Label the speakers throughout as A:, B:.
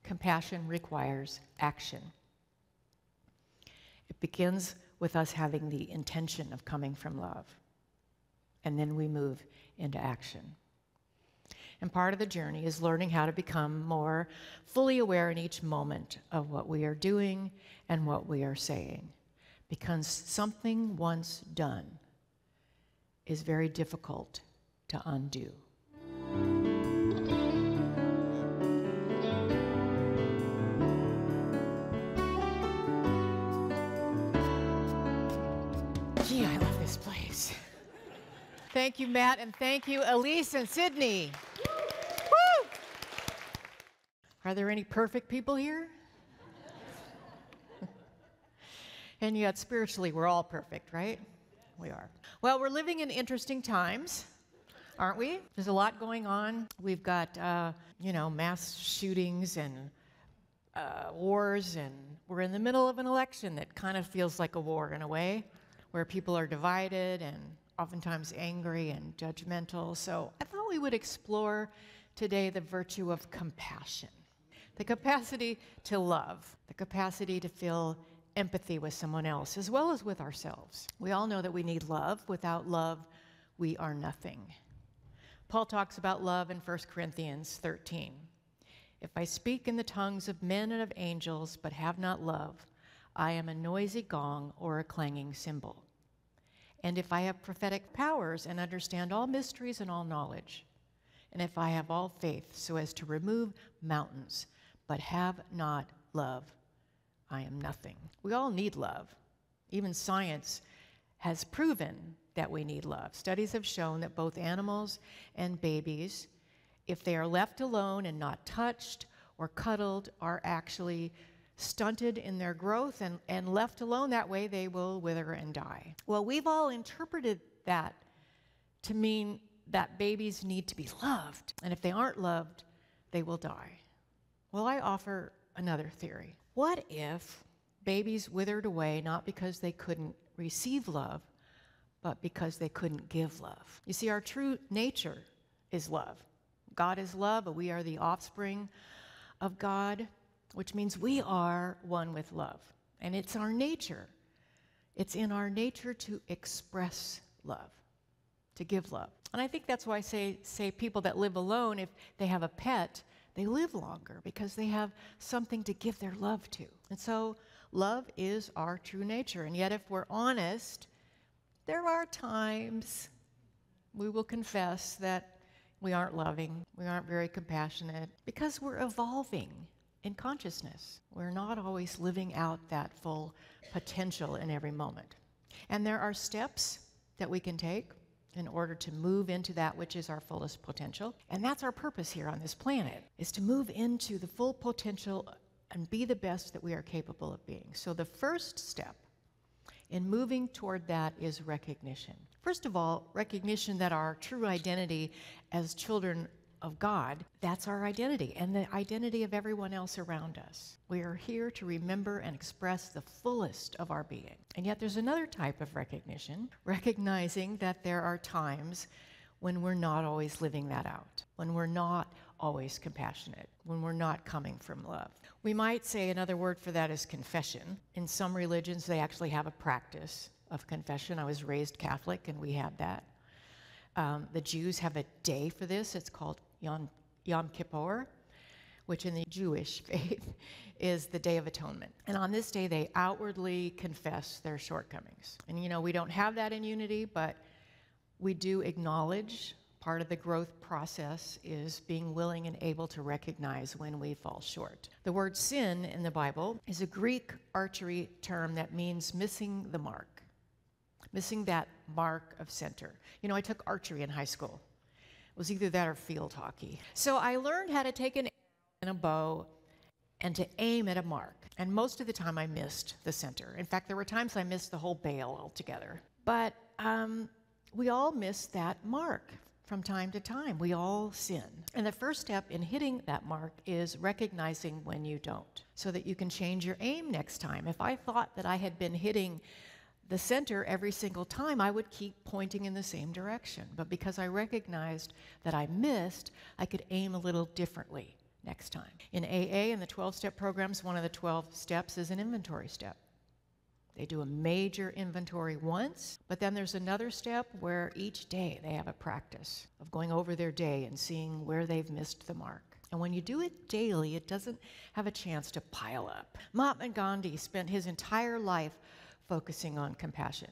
A: compassion requires action. It begins with us having the intention of coming from love, and then we move into action. And part of the journey is learning how to become more fully aware in each moment of what we are doing and what we are saying, because something once done is very difficult to undo. Gee, I love this place. Thank you, Matt, and thank you, Elise and Sydney. Woo! Are there any perfect people here? And yet, spiritually, we're all perfect, right? We are. Well, we're living in interesting times, aren't we? There's a lot going on. We've got, mass shootings and wars, and we're in the middle of an election that kind of feels like a war in a way, where people are divided and oftentimes angry and judgmental. So I thought we would explore today the virtue of compassion, the capacity to love, the capacity to feel empathy with someone else, as well as with ourselves. We all know that we need love. Without love, we are nothing. Paul talks about love in 1 Corinthians 13. If I speak in the tongues of men and of angels, but have not love, I am a noisy gong or a clanging cymbal. And if I have prophetic powers and understand all mysteries and all knowledge, and if I have all faith so as to remove mountains, but have not love, I am nothing. We all need love. Even science has proven that we need love. Studies have shown that both animals and babies, if they are left alone and not touched or cuddled, are actually stunted in their growth, and left alone that way, they will wither and die. Well, we've all interpreted that to mean that babies need to be loved, and if they aren't loved, they will die. Well, I offer another theory. What if babies withered away not because they couldn't receive love, but because they couldn't give love? You see, our true nature is love. God is love, but we are the offspring of God, which means we are one with love. And it's our nature. It's in our nature to express love, to give love. And I think that's why I say people that live alone, if they have a pet, they live longer because they have something to give their love to. And so love is our true nature. And yet if we're honest, there are times we will confess that we aren't loving, we aren't very compassionate, because we're evolving in consciousness. We're not always living out that full potential in every moment. And there are steps that we can take in order to move into that which is our fullest potential. And that's our purpose here on this planet, is to move into the full potential and be the best that we are capable of being. So the first step in moving toward that is recognition. First of all, recognition that our true identity as children of God, that's our identity and the identity of everyone else around us. We are here to remember and express the fullest of our being. And yet there's another type of recognition, recognizing that there are times when we're not always living that out, when we're not always compassionate, when we're not coming from love. We might say another word for that is confession. In some religions, they actually have a practice of confession. I was raised Catholic, and we had that. The Jews have a day for this. It's called Yom Kippur, which in the Jewish faith is the Day of Atonement. And on this day, they outwardly confess their shortcomings. And we don't have that in unity, but we do acknowledge part of the growth process is being willing and able to recognize when we fall short. The word sin in the Bible is a Greek archery term that means missing the mark, missing that mark of center. I took archery in high school. It was either that or field hockey. So I learned how to take an arrow and a bow and to aim at a mark. And most of the time I missed the center. In fact, there were times I missed the whole bale altogether. But we all miss that mark from time to time. We all sin. And the first step in hitting that mark is recognizing when you don't, so that you can change your aim next time. If I thought that I had been hitting the center every single time, I would keep pointing in the same direction. But because I recognized that I missed, I could aim a little differently next time. In AA and the 12-step programs, one of the 12 steps is an inventory step. They do a major inventory once, but then there's another step where each day they have a practice of going over their day and seeing where they've missed the mark. And when you do it daily, it doesn't have a chance to pile up. Mahatma Gandhi spent his entire life focusing on compassion,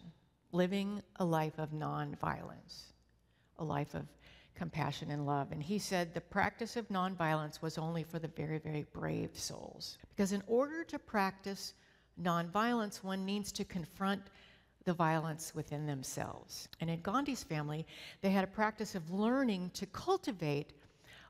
A: living a life of nonviolence, a life of compassion and love. And he said the practice of nonviolence was only for the very, very brave souls. Because in order to practice nonviolence, one needs to confront the violence within themselves. And in Gandhi's family, they had a practice of learning to cultivate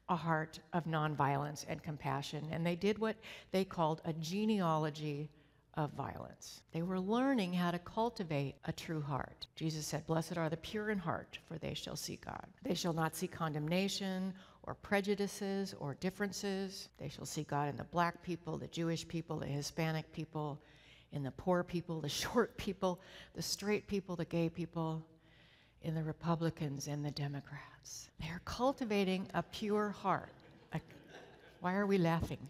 A: a heart of nonviolence and compassion. And they did what they called a genealogy of violence. They were learning how to cultivate a true heart. Jesus said, "Blessed are the pure in heart, for they shall see God. They shall not see condemnation or prejudices or differences. They shall see God in the black people, the Jewish people, the Hispanic people, in the poor people, the short people, the straight people, the gay people, in the Republicans and the Democrats." They are cultivating a pure heart. Why are we laughing?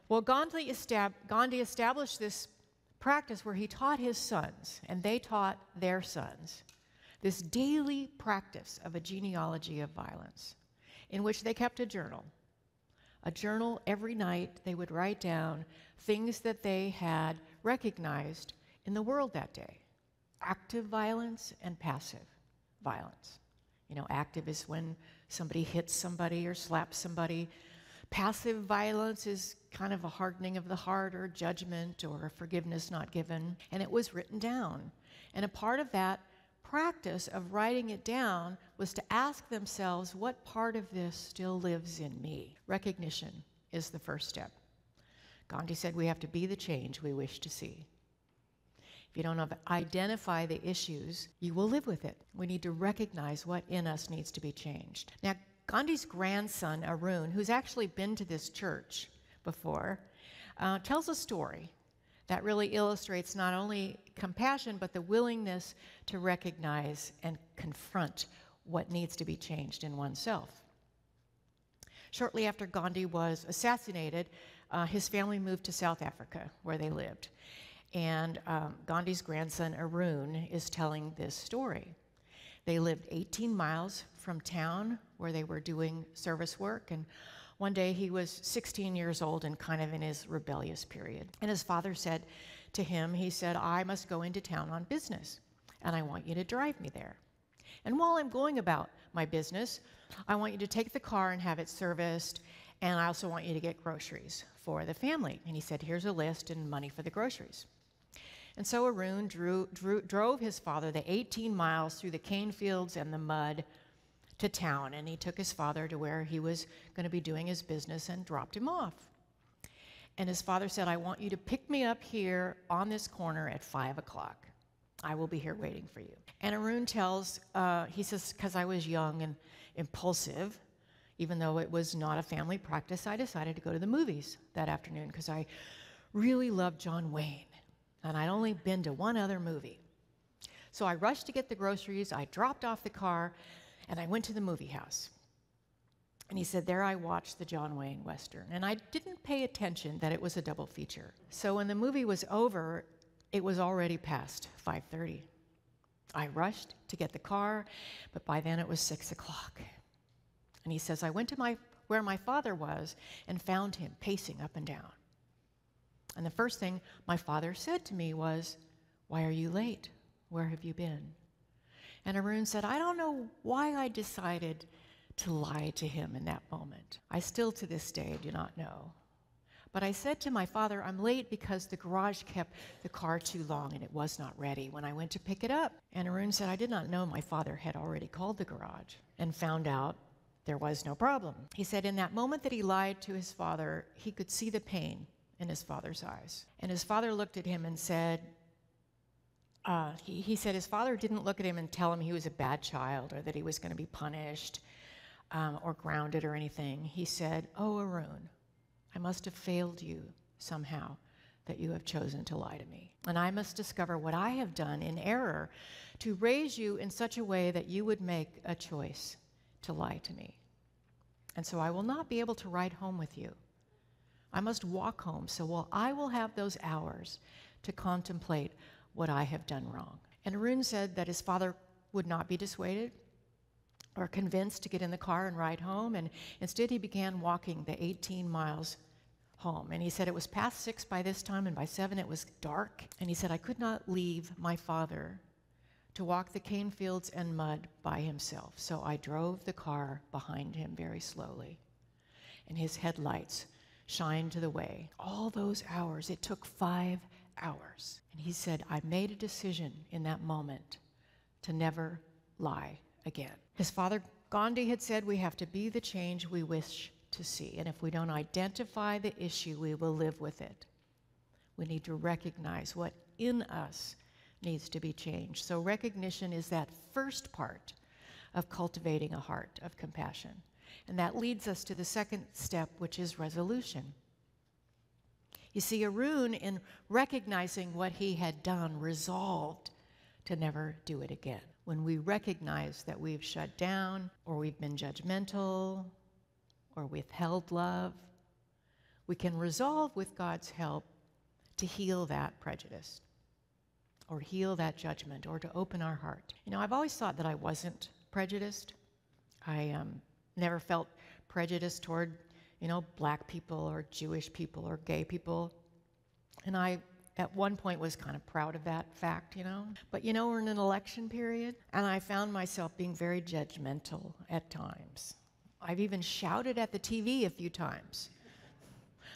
A: Well, Gandhi established this practice where he taught his sons, and they taught their sons, this daily practice of a genealogy of violence, in which they kept a journal. A journal every night. They would write down things that they had recognized in the world that day. Active violence and passive violence. You know, active is when somebody hits somebody or slaps somebody. Passive violence is kind of a hardening of the heart or judgment or forgiveness not given. And it was written down. And a part of that practice of writing it down was to ask themselves, what part of this still lives in me? Recognition is the first step. Gandhi said we have to be the change we wish to see. If you don't identify the issues, you will live with it. We need to recognize what in us needs to be changed. Now, Gandhi's grandson, Arun, who's actually been to this church before, tells a story that really illustrates not only compassion, but the willingness to recognize and confront what needs to be changed in oneself. Shortly after Gandhi was assassinated, his family moved to South Africa, where they lived. And Gandhi's grandson, Arun, is telling this story. They lived 18 miles from town where they were doing service work, and one day he was 16 years old and kind of in his rebellious period. And his father said to him, he said, "I must go into town on business, and I want you to drive me there. And while I'm going about my business, I want you to take the car and have it serviced, and I also want you to get groceries for the family." And he said, "Here's a list and money for the groceries." And so Arun drove his father the 18 miles through the cane fields and the mud to town, and he took his father to where he was going to be doing his business and dropped him off. And his father said, "I want you to pick me up here on this corner at 5 o'clock. I will be here waiting for you." And Arun tells, he says, "Because I was young and impulsive, even though it was not a family practice, I decided to go to the movies that afternoon because I really loved John Wayne. And I'd only been to one other movie. So I rushed to get the groceries, I dropped off the car, and I went to the movie house." And he said, "There I watched the John Wayne Western, and I didn't pay attention that it was a double feature. So when the movie was over, it was already past 5:30. I rushed to get the car, but by then it was 6 o'clock. And he says, I went to where my father was and found him pacing up and down. And the first thing my father said to me was, 'Why are you late? Where have you been?' And Arun said, I don't know why I decided to lie to him in that moment. I still to this day do not know. But I said to my father, I'm late because the garage kept the car too long and it was not ready when I went to pick it up. And Arun said, I did not know my father had already called the garage and found out there was no problem. He said in that moment that he lied to his father, he could see the pain in his father's eyes. And his father looked at him and said, he said his father didn't look at him and tell him he was a bad child or that he was going to be punished or grounded or anything. He said, oh, Arun, I must have failed you somehow that you have chosen to lie to me. And I must discover what I have done in error to raise you in such a way that you would make a choice to lie to me. And so I will not be able to ride home with you. I must walk home, so I will have those hours to contemplate what I have done wrong. And Arun said that his father would not be dissuaded or convinced to get in the car and ride home, and instead he began walking the 18 miles home. And he said it was past 6 by this time, and by 7 it was dark. And he said, I could not leave my father to walk the cane fields and mud by himself. So I drove the car behind him very slowly, and his headlights shined the way. All those hours, it took 5 hours. And he said, I made a decision in that moment to never lie again. His father, Gandhi, had said we have to be the change we wish to see. And if we don't identify the issue, we will live with it. We need to recognize what in us needs to be changed. So recognition is that first part of cultivating a heart of compassion. And that leads us to the second step, which is resolution. You see, Arun, in recognizing what he had done, resolved to never do it again. When we recognize that we've shut down, or we've been judgmental, or withheld love, we can resolve with God's help to heal that prejudice, or heal that judgment, or to open our heart. You know, I've always thought that I wasn't prejudiced. I never felt prejudice toward, black people or Jewish people or gay people. And I, at one point, was kind of proud of that fact, But, we're in an election period, and I found myself being very judgmental at times. I've even shouted at the TV a few times.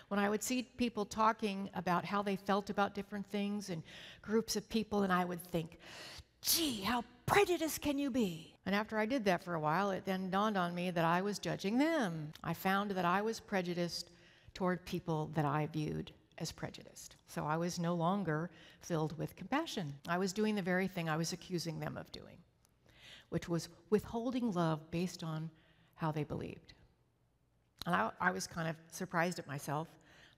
A: When I would see people talking about how they felt about different things and groups of people, and I would think, gee, how prejudiced can you be? And after I did that for a while, it then dawned on me that I was judging them. I found that I was prejudiced toward people that I viewed as prejudiced. So I was no longer filled with compassion. I was doing the very thing I was accusing them of doing, which was withholding love based on how they believed. And I was kind of surprised at myself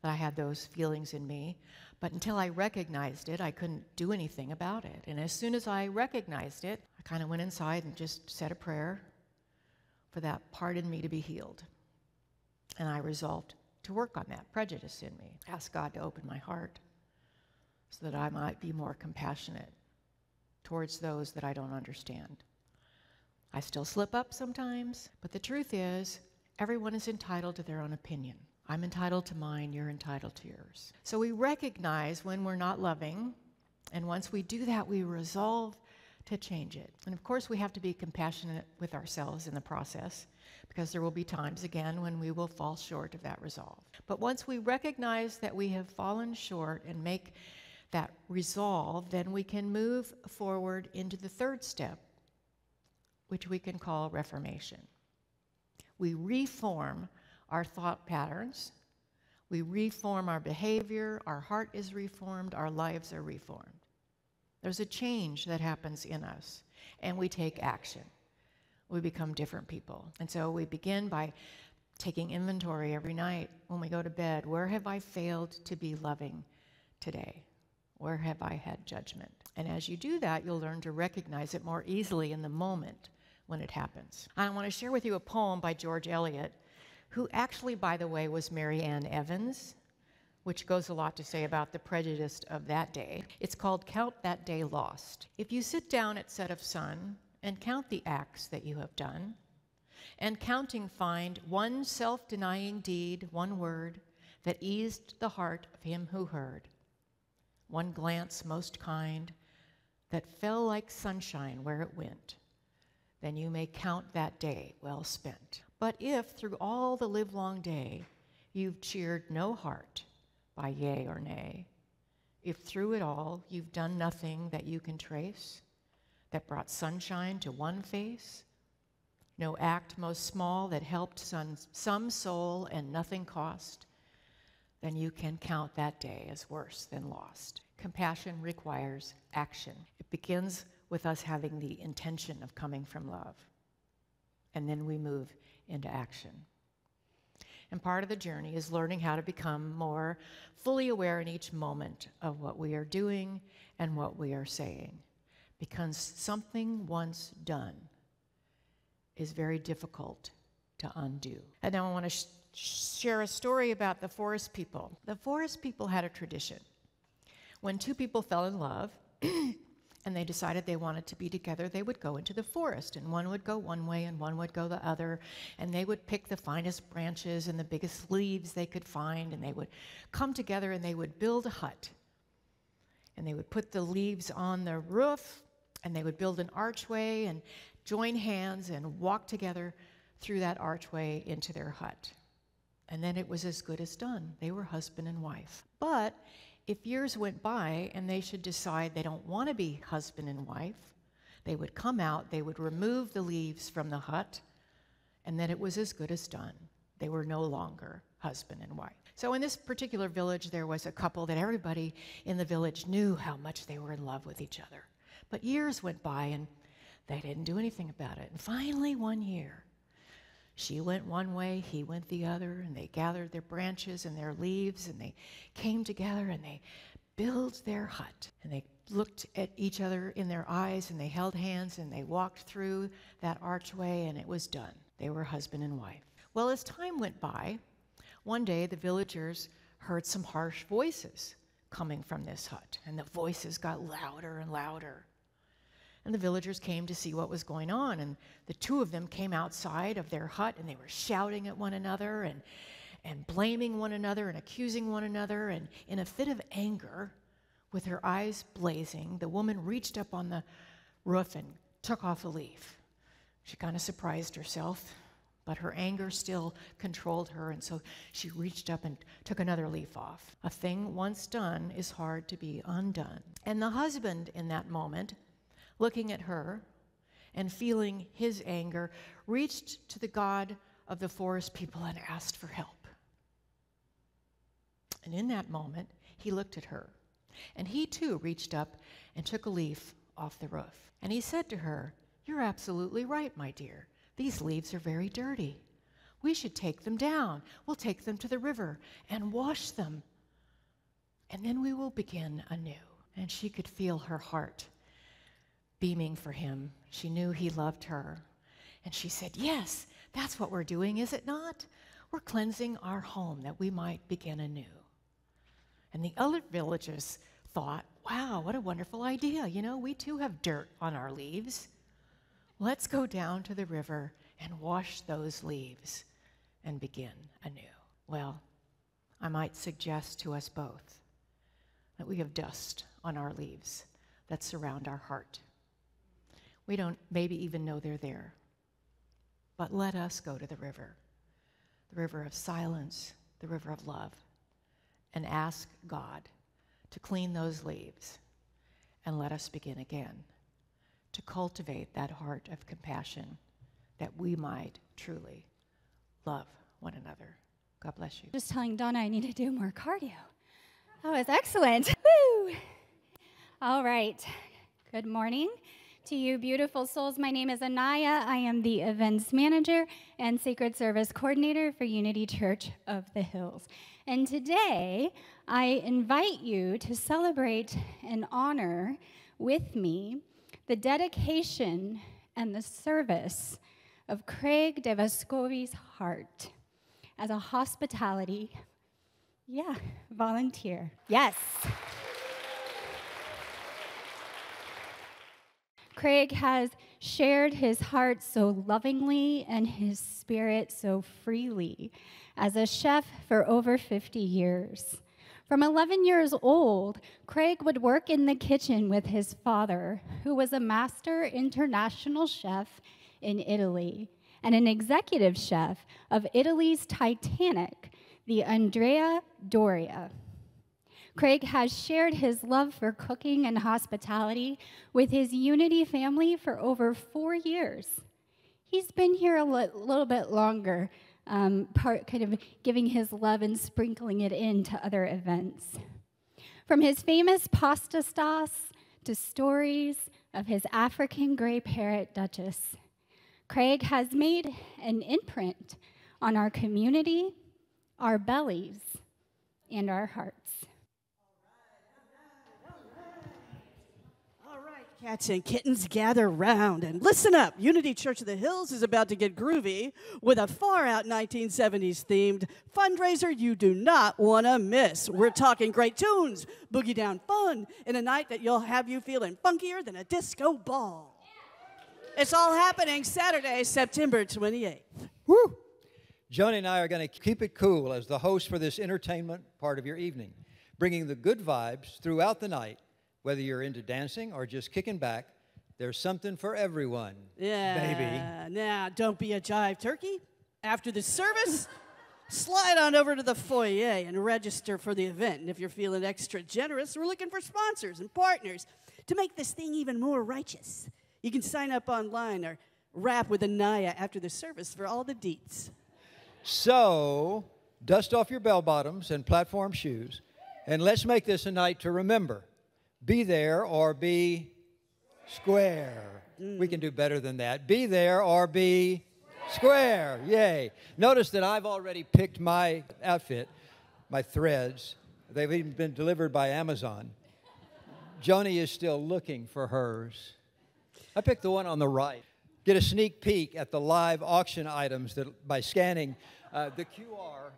A: that I had those feelings in me, but until I recognized it, I couldn't do anything about it. And as soon as I recognized it, I kind of went inside and just said a prayer for that part in me to be healed. And I resolved to work on that prejudice in me, ask God to open my heart so that I might be more compassionate towards those that I don't understand. I still slip up sometimes, but the truth is, everyone is entitled to their own opinion. I'm entitled to mine, you're entitled to yours. So we recognize when we're not loving, and once we do that, we resolve to change it. And of course, we have to be compassionate with ourselves in the process, because there will be times, again, when we will fall short of that resolve. But once we recognize that we have fallen short and make that resolve, then we can move forward into the third step, which we can call reformation. We reform our thought patterns, we reform our behavior, our heart is reformed, our lives are reformed. There's a change that happens in us, and we take action. We become different people. And so we begin by taking inventory every night when we go to bed. Where have I failed to be loving today? Where have I had judgment? And as you do that, you'll learn to recognize it more easily in the moment when it happens. I want to share with you a poem by George Eliot, who actually, by the way, was Mary Ann Evans, which goes a lot to say about the prejudice of that day. It's called Count That Day Lost. If you sit down at set of sun and count the acts that you have done, and counting find one self-denying deed, one word, that eased the heart of him who heard, one glance most kind, that fell like sunshine where it went, then you may count that day well spent. But if through all the livelong day you've cheered no heart by yea or nay, if through it all you've done nothing that you can trace, that brought sunshine to one face, no act most small that helped some soul and nothing cost, then you can count that day as worse than lost. Compassion requires action. It begins with us having the intention of coming from love, and then we move into action. And part of the journey is learning how to become more fully aware in each moment of what we are doing and what we are saying. Because something once done is very difficult to undo. And now I want to share a story about the forest people. The forest people had a tradition. When two people fell in love and they decided they wanted to be together, they would go into the forest, and one would go one way and one would go the other, and they would pick the finest branches and the biggest leaves they could find, and they would come together and they would build a hut. And they would put the leaves on the roof, and they would build an archway and join hands and walk together through that archway into their hut. And then it was as good as done. They were husband and wife. But if years went by and they should decide they don't want to be husband and wife, they would come out, they would remove the leaves from the hut, and then it was as good as done. They were no longer husband and wife. So in this particular village, there was a couple that everybody in the village knew how much they were in love with each other. But years went by and they didn't do anything about it. And finally one year, she went one way, he went the other, and they gathered their branches and their leaves, and they came together and they built their hut. And they looked at each other in their eyes, and they held hands, and they walked through that archway, and it was done. They were husband and wife. Well, as time went by, one day the villagers heard some harsh voices coming from this hut, and the voices got louder and louder. And the villagers came to see what was going on, and the two of them came outside of their hut, and they were shouting at one another and blaming one another and accusing one another. And in a fit of anger, with her eyes blazing, the woman reached up on the roof and took off a leaf. She kind of surprised herself, but her anger still controlled her, and so she reached up and took another leaf off. A thing once done is hard to be undone. And the husband in that moment, looking at her and feeling his anger, reached to the God of the forest people and asked for help. And in that moment, he looked at her, and he too reached up and took a leaf off the roof. And he said to her, "You're absolutely right, my dear. These leaves are very dirty. We should take them down. We'll take them to the river and wash them, and then we will begin anew." And she could feel her heart beaming for him. She knew he loved her. And she said, "Yes, that's what we're doing, is it not? We're cleansing our home that we might begin anew." And the other villagers thought, "Wow, what a wonderful idea. You know, we too have dirt on our leaves. Let's go down to the river and wash those leaves and begin anew." Well, I might suggest to us both that we have dust on our leaves that surround our heart. We don't maybe even know they're there. But let us go to the river of silence, the river of love, and ask God to clean those leaves, and let us begin again to cultivate that heart of compassion that we might truly love one another. God bless you.
B: Just telling Donna I need to do more cardio. That was excellent. Woo! All right. Good morning to you beautiful souls. My name is Anaya. I am the events manager and sacred service coordinator for Unity Church of the Hills. And today, I invite you to celebrate and honor with me the dedication and the service of Craig de Vescovi's heart as a hospitality, volunteer. Yes. Craig has shared his heart so lovingly and his spirit so freely as a chef for over 50 years. From 11 years old, Craig would work in the kitchen with his father, who was a master international chef in Italy and an executive chef of Italy's Titanic, the Andrea Doria. Craig has shared his love for cooking and hospitality with his Unity family for over 4 years. He's been here a little bit longer, kind of giving his love and sprinkling it into other events. From his famous pasta sauce to stories of his African gray parrot, Duchess, Craig has made an imprint on our community, our bellies, and our hearts.
C: Cats and kittens, gather round and listen up. Unity Church of the Hills is about to get groovy with a far-out 1970s themed fundraiser you do not want to miss. We're talking great tunes, boogie down fun, and a night that you'll have you feeling funkier than a disco ball. It's all happening Saturday, September 28th.
D: Woo! Joni and I are going to keep it cool as the host for this entertainment part of your evening, bringing the good vibes throughout the night. Whether you're into dancing or just kicking back, there's something for everyone.
C: Yeah,
D: baby.
C: Now, don't be a jive turkey. After the service, slide on over to the foyer and register for the event. And if you're feeling extra generous, we're looking for sponsors and partners to make this thing even more righteous. You can sign up online or rap with Anaya after the service for all the deets.
D: So, dust off your bell-bottoms and platform shoes, and let's make this a night to remember. Be there or be square. We can do better than that. Be there or be square. Yay. Notice that I've already picked my outfit, my threads. They've even been delivered by Amazon. Joni is still looking for hers. I picked the one on the right. Get a sneak peek at the live auction items by scanning the QR.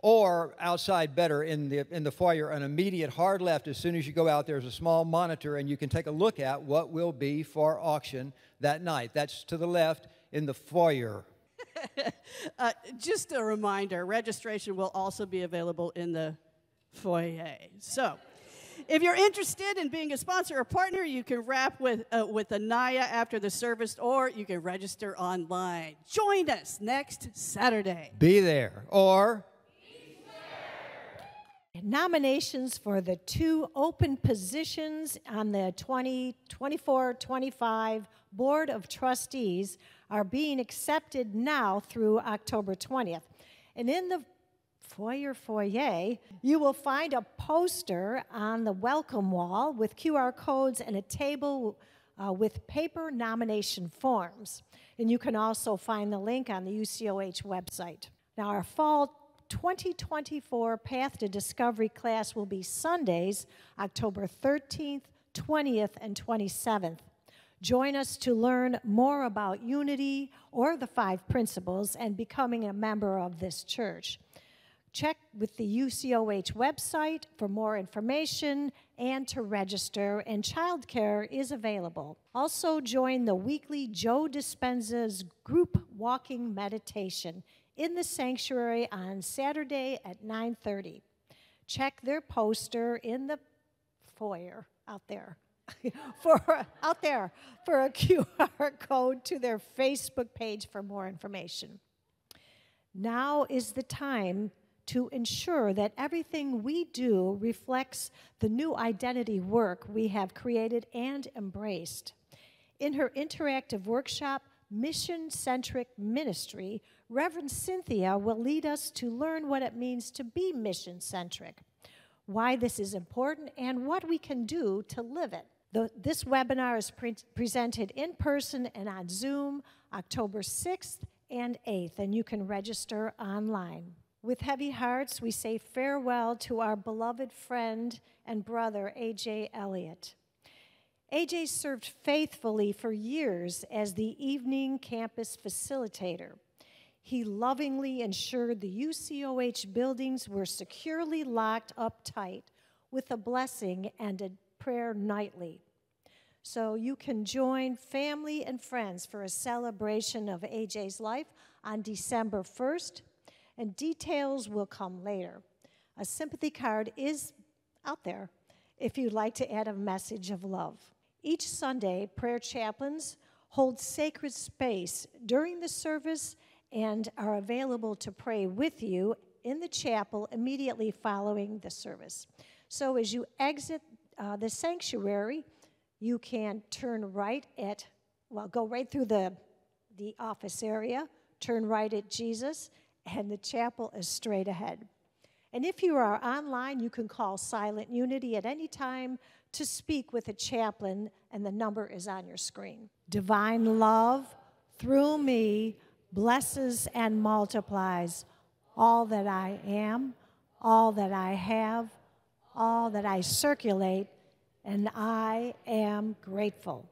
D: Or outside better in the foyer, an immediate hard left. As soon as you go out, there's a small monitor, and you can take a look at what will be for auction that night. That's to the left in the foyer.
C: Just a reminder, registration will also be available in the foyer. So, if you're interested in being a sponsor or partner, you can rap with Anaya after the service, or you can register online. Join us next Saturday.
D: Be there or...
E: Nominations for the 2 open positions on the 2024-25 Board of Trustees are being accepted now through October 20th. And in the foyer, you will find a poster on the welcome wall with QR codes and a table with paper nomination forms. And you can also find the link on the UCOH website. Now, our fall 2024 Path to Discovery class will be Sundays, October 13th, 20th, and 27th. Join us to learn more about unity or the 5 principles and becoming a member of this church. Check with the UCOH website for more information and to register, and childcare is available. Also, join the weekly Joe Dispenza's group walking meditation in the sanctuary on Saturday at 9:30. Check their poster in the foyer out there for a QR code to their Facebook page for more information. Now is the time to ensure that everything we do reflects the new identity work we have created and embraced. In her interactive workshop, Mission-Centric Ministry, Reverend Cynthia will lead us to learn what it means to be mission-centric, why this is important, and what we can do to live it. This webinar is presented in person and on Zoom October 6th and 8th, and you can register online. With heavy hearts, we say farewell to our beloved friend and brother, A.J. Elliott. A.J. served faithfully for years as the evening campus facilitator. He lovingly ensured the UCOH buildings were securely locked up tight with a blessing and a prayer nightly. So you can join family and friends for a celebration of A.J.'s life on December 1st, and details will come later. A sympathy card is out there if you'd like to add a message of love. Each Sunday, prayer chaplains hold sacred space during the service and are available to pray with you in the chapel immediately following the service. So as you exit the sanctuary, you can turn right at, go right through the office area, turn right at Jesus, and the chapel is straight ahead. And if you are online, you can call Silent Unity at any time to speak with a chaplain, and the number is on your screen. Divine love, through me, blesses and multiplies all that I am, all that I have, all that I circulate and I am grateful.